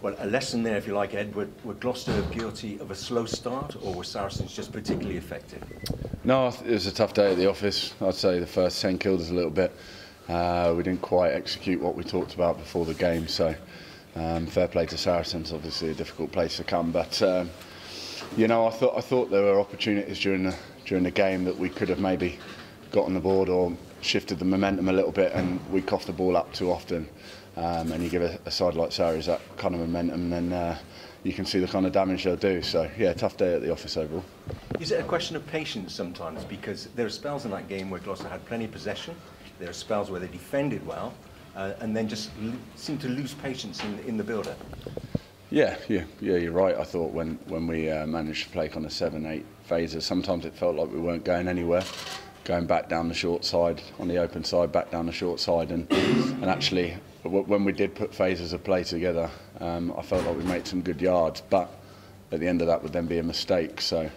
Well, a lesson there, if you like, Ed. Were Gloucester guilty of a slow start, or were Saracens just particularly effective? No, it was a tough day at the office. I'd say the first 10 killed us a little bit. We didn't quite execute what we talked about before the game, so fair play to Saracens. Obviously a difficult place to come, but you know, I thought there were opportunities during the game that we could have maybe got on the board or shifted the momentum a little bit, and we coughed the ball up too often. And you give a side like Saracens that kind of momentum, then you can see the kind of damage they'll do. So yeah, tough day at the office overall. Is it a question of patience sometimes? Because there are spells in that game where Gloucester had plenty of possession. There are spells where they defended well, and then just seemed to lose patience in the build-up. Yeah, you're right. I thought when we managed to play kind of 7-8 phases, sometimes it felt like we weren't going anywhere. Going back down the short side, on the open side, back down the short side, and actually when we did put phases of play together, I felt like we made some good yards, but at the end of that would then be a mistake. So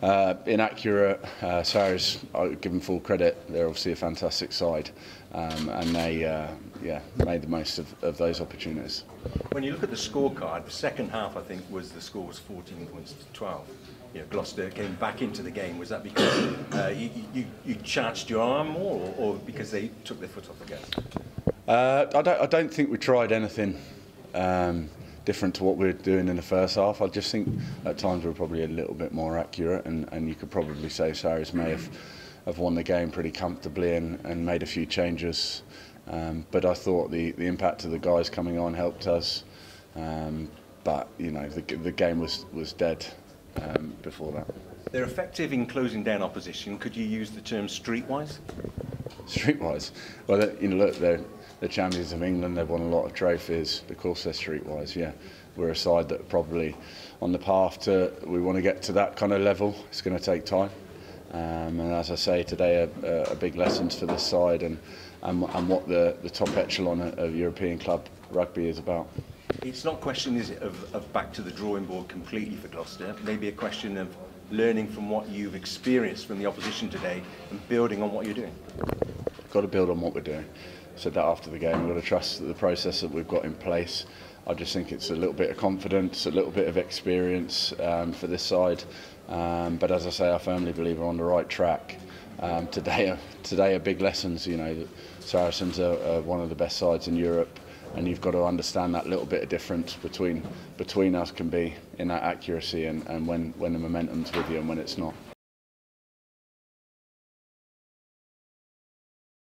inaccurate. Saracens, I give them full credit. They're obviously a fantastic side, and they made the most of those opportunities. When you look at the scorecard, the second half, I think, the score was 14 points to 12. You know, Gloucester came back into the game. Was that because you charged your arm more, or because they took their foot off the gas? I don't think we tried anything different to what we were doing in the first half. I just think at times we were probably a little bit more accurate, and you could probably say Saracens may have won the game pretty comfortably and made a few changes. But I thought the impact of the guys coming on helped us. But you know, the game was dead before that. They're effective in closing down opposition. Could you use the term streetwise? Streetwise? Well, you know, look, they're the champions of England. They've won a lot of trophies. Of course, they're streetwise. Yeah, we're a side that are probably on the path to. We want to get to that kind of level. It's going to take time. And as I say today, a big lessons for this side and what the top echelon of European club rugby is about. It's not a question, is it, of back to the drawing board completely for Gloucester. Maybe a question of learning from what you've experienced from the opposition today and building on what you're doing. We've got to build on what we're doing. I said that after the game. We've got to trust the process that we've got in place. I just think it's a little bit of confidence, a little bit of experience for this side. But as I say, I firmly believe we're on the right track. Today are big lessons. You know, Saracens are one of the best sides in Europe, and you've got to understand that little bit of difference between us can be in that accuracy and when the momentum's with you and when it's not.